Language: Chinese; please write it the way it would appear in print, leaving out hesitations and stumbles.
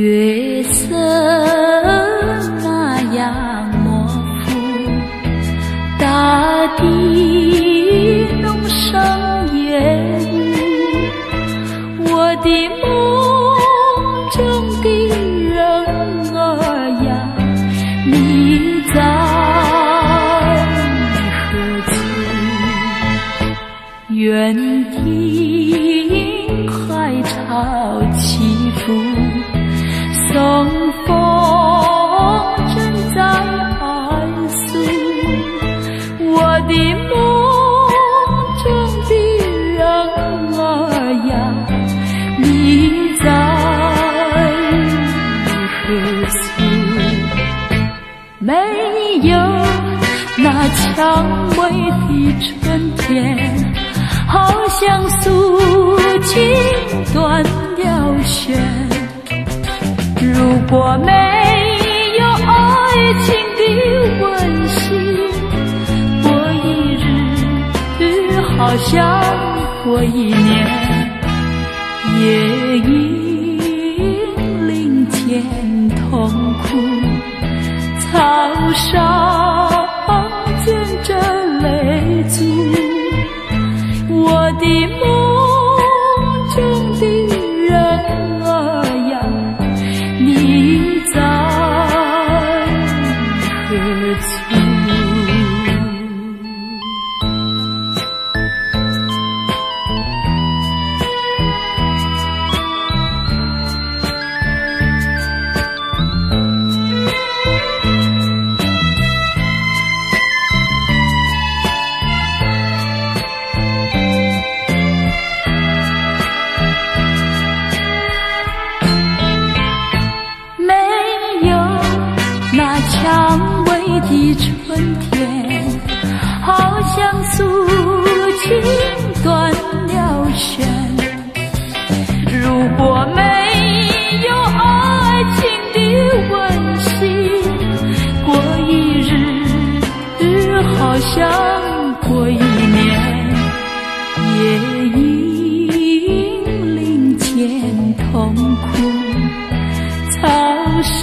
月色那样模糊，大地弄上烟雾，我的梦中的人儿呀，你在何处？园丁海潮起伏，送风正在哀诉，我的梦中的人儿呀，你在何处？没有那蔷薇的春天，好像素琴断了弦。如果没有爱情的温馨，过一日好像过一年。夜莺林间痛哭，草上见着泪珠，我的梦中的人儿呀，你在何处？蔷薇的春天，好像素琴断了弦。如果没有爱情的温馨，过一日好像过一年。夜莺林间痛哭，草上